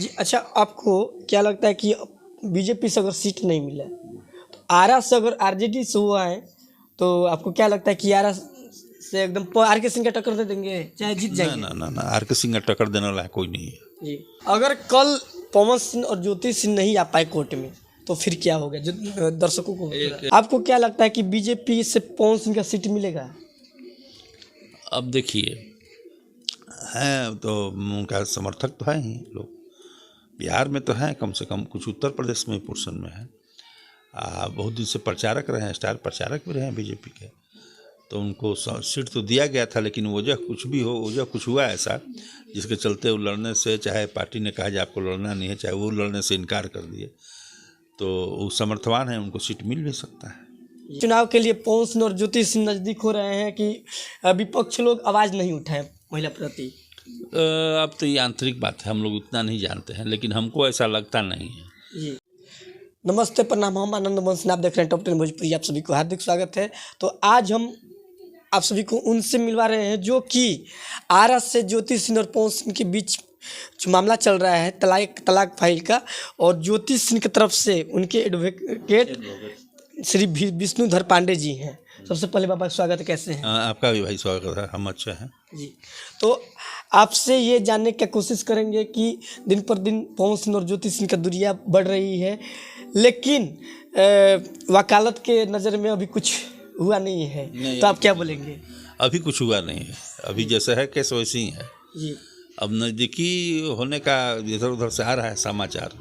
जी, अच्छा आपको क्या लगता है कि बीजेपी से अगर सीट नहीं मिला तो आरा से अगर आरजेडी से हुआ है तो आपको क्या लगता है कि आरा से एकदम आर के सिंह का टक्कर दे देंगे चाहे जीत ना जाएंगे? ना ना ना आर के सिंह का टक्कर देने वाला कोई नहीं है। जी, अगर कल पवन सिंह और ज्योति सिंह नहीं आ पाए कोर्ट में तो फिर क्या होगा जो दर्शकों को आपको क्या लगता है कि बीजेपी से पवन सिंह का सीट मिलेगा? अब देखिए, हैं तो उनका समर्थक तो है ही लोग, बिहार में तो हैं, कम से कम कुछ उत्तर प्रदेश में पोर्शन में है। बहुत दिन से प्रचारक रहे हैं, स्टार प्रचारक भी रहे हैं बीजेपी के, तो उनको सीट तो दिया गया था, लेकिन वजह कुछ भी हो, वजह कुछ हुआ ऐसा जिसके चलते वो लड़ने से, चाहे पार्टी ने कहा कि आपको लड़ना नहीं है, चाहे वो लड़ने से इनकार कर दिए, तो वो समर्थवान है, उनको सीट मिल भी सकता है। चुनाव के लिए पवन सिंह और ज्योति सिंह नज़दीक हो रहे हैं कि विपक्ष लोग आवाज़ नहीं उठाए महिला प्रति? अब तो ये आंतरिक बात है, हम लोग उतना नहीं जानते हैं, लेकिन हमको ऐसा लगता नहीं है। जी, नमस्ते, प्रणाम, हम आनंद मोहन, आप देख रहे हैं टॉप 10 भोजपुरी, आप सभी को हार्दिक स्वागत है। तो आज हम आप सभी को उनसे मिलवा रहे हैं जो कि आरा से ज्योति सिंह और पवन सिंह के बीच जो मामला चल रहा है तलाक फाइल का, और ज्योति सिंह की तरफ से उनके एडवोकेट श्री विष्णुधर पांडे जी हैं। सबसे पहले बाबा स्वागत है, कैसे हैं? आपका भी भाई स्वागत है, हम अच्छे हैं जी। तो आपसे ये जानने की कोशिश करेंगे कि दिन पर दिन पवन सिंह और ज्योति सिंह का दूरियां बढ़ रही है, लेकिन वकालत के नज़र में अभी कुछ हुआ नहीं है, नहीं, तो आप क्या बोलेंगे? अभी कुछ हुआ नहीं है, अभी जैसा है केस वैसे ही है जी। अब नज़दीकी होने का इधर उधर से आ रहा है समाचार,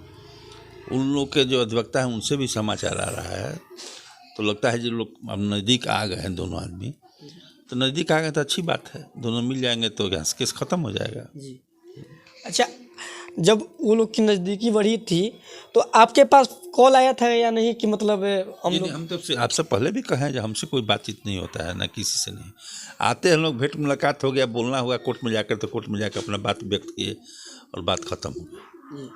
उन लोग के जो अधिवक्ता हैं उनसे भी समाचार आ रहा है, तो लगता है जो लोग अब नज़दीक आ गए हैं दोनों आदमी, तो नज़दीक आ गए तो अच्छी बात है, दोनों मिल जाएंगे तो केस ख़त्म हो जाएगा। जी, अच्छा, जब वो लोग की नज़दीकी बढ़ी थी तो आपके पास कॉल आया था या नहीं कि मतलब हम तो आपसे पहले भी कहें जो हमसे कोई बातचीत नहीं होता है, ना किसी से नहीं, आते हैं लोग, भेंट मुलाकात हो गया, बोलना हुआ कोर्ट में जाकर तो कोर्ट में जाकर अपना बात व्यक्त किए और बात ख़त्म हो गई,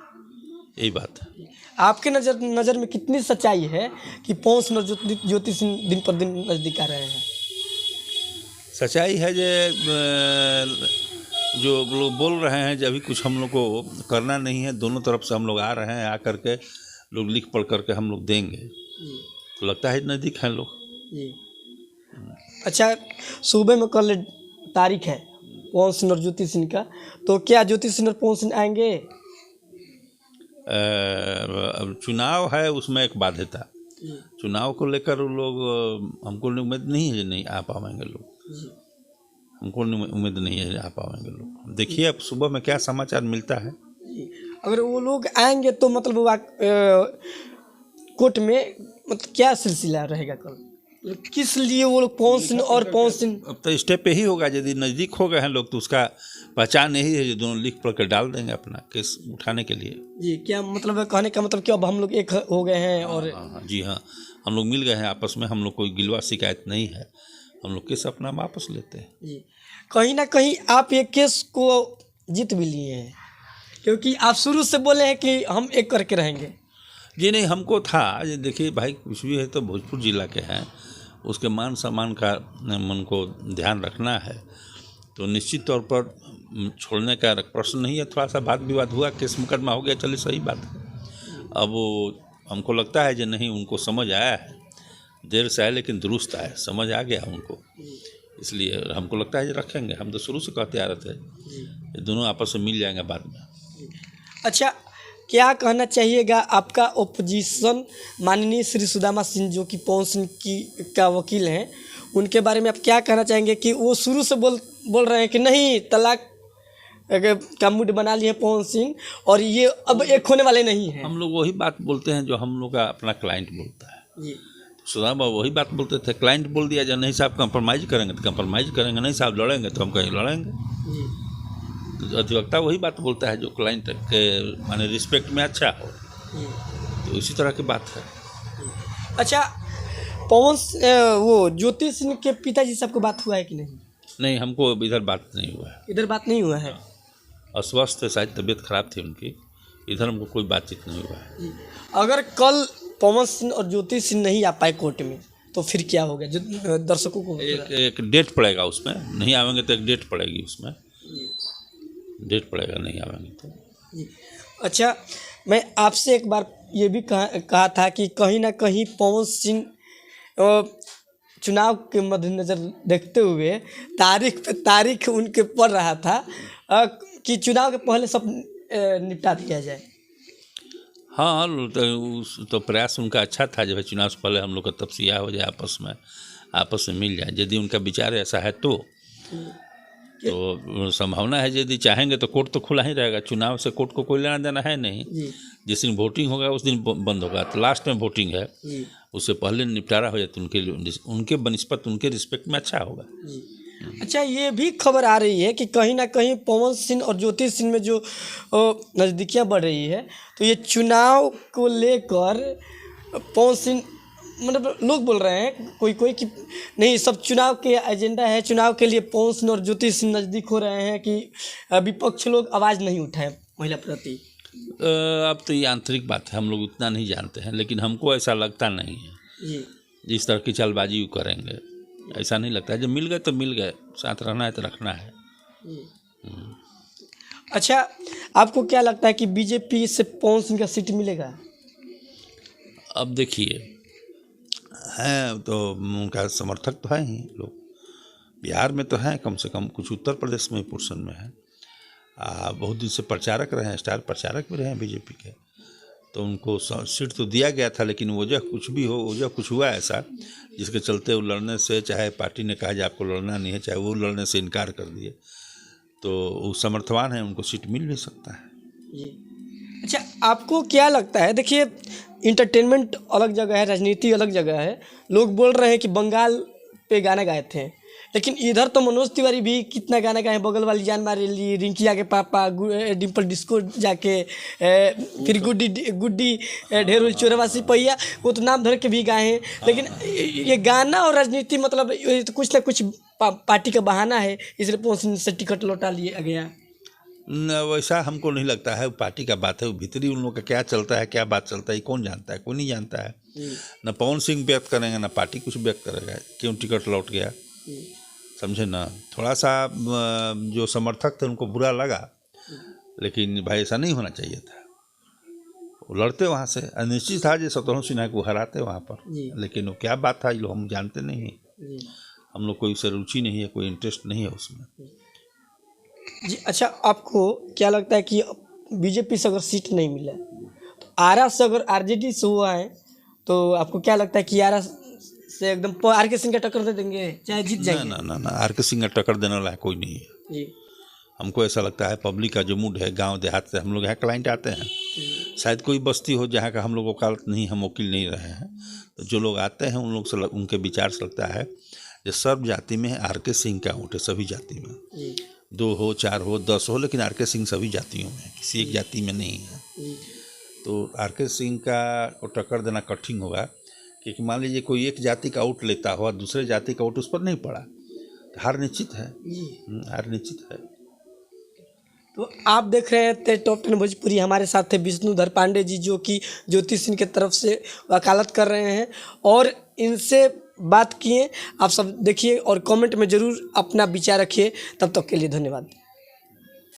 यही बात है। आपके नज़र में कितनी सच्चाई है कि पवन सिंह और ज्योति सिंह दिन पर दिन नज़दीक आ रहे हैं? सच्चाई है जो लोग बोल रहे हैं जब अभी कुछ हम लोग को करना नहीं है, दोनों तरफ से हम लोग आ रहे हैं, आ करके लोग लिख पढ़ करके हम लोग देंगे, तो लगता है नज़दीक हैं लोग। अच्छा, सूबे में कल तारीख है पवन सिंह और ज्योति सिंह का, तो क्या ज्योति सिंह और पवन सिंह आएंगे? अब चुनाव है, उसमें एक बाध्यता, चुनाव को लेकर लोग, हमको उम्मीद नहीं है नहीं आ पाएंगे लोग, हमको उम्मीद नहीं है आ पाएंगे लोग। देखिए अब सुबह में क्या समाचार मिलता है। अगर वो लोग आएंगे तो मतलब कोर्ट में मतलब क्या सिलसिला रहेगा कल, किस लिए वो लोग पवन सिंह और पवन सिंह? अब तो स्टेप पे ही होगा, यदि नज़दीक हो गए हैं लोग तो उसका पहचान यही है, जो दोनों लिख पढ़ कर डाल देंगे अपना केस उठाने के लिए। जी, क्या मतलब कहने का मतलब कि अब हम लोग एक हो गए हैं? और जी हाँ, हम लोग मिल गए हैं आपस में, हम लोग कोई गिलवा शिकायत नहीं है, हम लोग केस अपना वापस लेते हैं। जी, कहीं ना कहीं आप ये केस को जीत भी लिए हैं, क्योंकि आप शुरू से बोले हैं कि हम एक करके रहेंगे। जी नहीं, हमको था, ये देखिए भाई कुछ भी है तो भोजपुर जिला के हैं, उसके मान सम्मान का मन को ध्यान रखना है, तो निश्चित तौर पर छोड़ने का प्रश्न नहीं है। थोड़ा सा वाद विवाद हुआ, केस मुकदमा हो गया, चलिए सही बात है। अब वो हमको लगता है कि नहीं, उनको समझ आया है, देर से आया लेकिन दुरुस्त आया, समझ आ गया उनको, इसलिए हमको लगता है कि रखेंगे। हम तो शुरू से कहते आ रहे थे ये दोनों आपस में मिल जाएंगे बाद में। अच्छा, क्या कहना चाहिएगा आपका ओपोजिशन माननीय श्री सुदामा सिंह जो कि पवन सिंह का वकील हैं, उनके बारे में आप क्या कहना चाहेंगे कि वो शुरू से बोल रहे हैं कि नहीं तलाक का मूड बना लिए पवन सिंह और ये अब एक होने वाले नहीं हैं? हम लोग वही बात बोलते हैं जो हम लोग का अपना क्लाइंट बोलता है जी। सुदामा वही बात बोलते थे, क्लाइंट बोल दिया जाए नहीं साहब कंप्रोमाइज़ करेंगे तो कंप्रोमाइज़ करेंगे, नहीं साहब लड़ेंगे तो हम कहीं लड़ेंगे। तो अधिवक्ता वही बात बोलता है जो क्लाइंट के माने रिस्पेक्ट में अच्छा हो, तो इसी तरह की बात है। अच्छा, वो ज्योति सिंह के पिताजी से आपको बात हुआ है कि नहीं? नहीं, हमको इधर बात नहीं हुआ है। इधर बात नहीं हुआ है? अस्वस्थ है, शायद तबीयत खराब थी उनकी, इधर हमको कोई बातचीत नहीं हुआ है। अगर कल पवन सिंह और ज्योति सिंह नहीं आ पाए कोर्ट में तो फिर क्या होगा जो दर्शकों को? एक डेट पड़ेगा उसमें, नहीं आवेंगे तो एक डेट पड़ेगी उसमें, डेट पड़ेगा नहीं आवेंगे तो। अच्छा, मैं आपसे एक बार ये भी कहा था कि कहीं ना कहीं पवन सिंह चुनाव के मद्देनज़र देखते हुए तारीख पे तारीख उनके पड़ रहा था कि चुनाव के पहले सब निपटा दिया जाए। हाँ, तो प्रयास उनका अच्छा था। जब चुनाव से पहले हम लोग का तपसिया हो जाए, आपस में मिल जाए। यदि उनका विचार ऐसा है तो संभावना है। यदि चाहेंगे तो कोर्ट तो खुला ही रहेगा। चुनाव से कोर्ट को कोई लेना देना है नहीं। जिस दिन वोटिंग होगा उस दिन बंद होगा। तो लास्ट में वोटिंग है, उससे पहले निपटारा हो जाए तो उनके बनिस्पत उनके रिस्पेक्ट में अच्छा होगा। अच्छा, ये भी खबर आ रही है कि कहीं ना कहीं पवन सिंह और ज्योति सिंह में जो नज़दीकियाँ बढ़ रही है, तो ये चुनाव को लेकर पवन सिंह मतलब लोग बोल रहे हैं कोई कि नहीं, सब चुनाव के एजेंडा है, चुनाव के लिए पवन सिंह और ज्योति सिंह नज़दीक हो रहे हैं कि विपक्ष लोग आवाज़ नहीं उठाएं महिला प्रति। अब तो ये आंतरिक बात है, हम लोग उतना नहीं जानते हैं, लेकिन हमको ऐसा लगता नहीं है इस तरह की चालबाजी करेंगे। ऐसा नहीं लगता है। जब मिल गए तो मिल गए, साथ रहना है तो रखना है। अच्छा, आपको क्या लगता है कि बीजेपी से पवन सिंह का सीट मिलेगा? अब देखिए, हैं तो उनका समर्थक तो है ही लोग। बिहार में तो हैं, कम से कम कुछ उत्तर प्रदेश में पोर्शन में है। बहुत दिन से प्रचारक रहे हैं, स्टार प्रचारक भी रहे हैं बीजेपी के। तो उनको सीट तो दिया गया था, लेकिन वजह कुछ हुआ ऐसा जिसके चलते वो लड़ने से, चाहे पार्टी ने कहा कि आपको लड़ना नहीं है, चाहे वो लड़ने से इनकार कर दिए, तो वो समर्थवान है, उनको सीट मिल भी सकता है। अच्छा, आपको क्या लगता है? देखिए, इंटरटेनमेंट अलग जगह है, राजनीति अलग जगह है। लोग बोल रहे हैं कि बंगाल पे गाना गाए थे, लेकिन इधर तो मनोज तिवारी भी कितना गाना गाए, बगल वाली जान मारे ली, रिंकिया के पापा, डिम्पल डिस्को जाके, फिर गुड्डी ढेरोल चौरासी पहिया, वो तो नाम धर के भी गाए हैं। लेकिन ये गाना और राजनीति मतलब ये तो कुछ ना कुछ पार्टी का बहाना है, इसलिए पवन सिंह से टिकट लौटा लिया गया। वैसा हमको नहीं लगता है। पार्टी का बात है, वो भीतरी उन लोगों का क्या चलता है, क्या बात चलता है, कौन जानता है? कोई नहीं जानता है। न पवन सिंह व्यक्त करेंगे, न पार्टी कुछ व्यक्त करेगा क्यों टिकट लौट गया, समझे ना। थोड़ा सा जो समर्थक थे उनको बुरा लगा, लेकिन भाई ऐसा नहीं होना चाहिए था। वो लड़ते वहाँ से, अनिश्चित था जो शत्रुघ्न सिन्हा को हराते वहाँ पर, लेकिन वो क्या बात था ये लोग हम जानते नहीं हैं। हम लोग को इससे रुचि नहीं है, कोई इंटरेस्ट नहीं है उसमें जी। अच्छा, आपको क्या लगता है कि बीजेपी से अगर सीट नहीं मिला तो आरा से अगर आरजेडी से हुआ है, तो आपको क्या लगता है कि आरा से एकदम आर के सिंह का टक्कर दे देंगे, चाहे जीत जाएंगे? ना, आर के सिंह का टक्कर देने वाला कोई नहीं है जी। हमको ऐसा लगता है पब्लिक का जो मूड है, गांव देहात से हम लोग यहाँ क्लाइंट आते हैं, शायद कोई बस्ती हो जहाँ का हम लोग वकालत नहीं, हम वकील नहीं रहे हैं, तो जो लोग आते हैं उन लोग से उनके विचार से लगता है जो सर्व जाति में आर के सिंह का वोट है, सभी जाति में, 2 हो 4 हो 10 हो, लेकिन आर के सिंह सभी जातियों में, किसी एक जाति में नहीं है। तो आर के सिंह का को टक्कर देना कठिन होगा, क्योंकि मान लीजिए कोई एक जाति का वोट लेता हुआ दूसरे जाति का वोट उस पर नहीं पड़ा, तो हार निश्चित है, हार निश्चित है। तो आप देख रहे थे टॉप 10 भोजपुरी, हमारे साथ थे विष्णुधर पांडे जी, जो कि ज्योति सिंह की तरफ से वकालत कर रहे हैं और इनसे बात किए। आप सब देखिए और कमेंट में ज़रूर अपना विचार रखिए। तब तक के लिए धन्यवाद।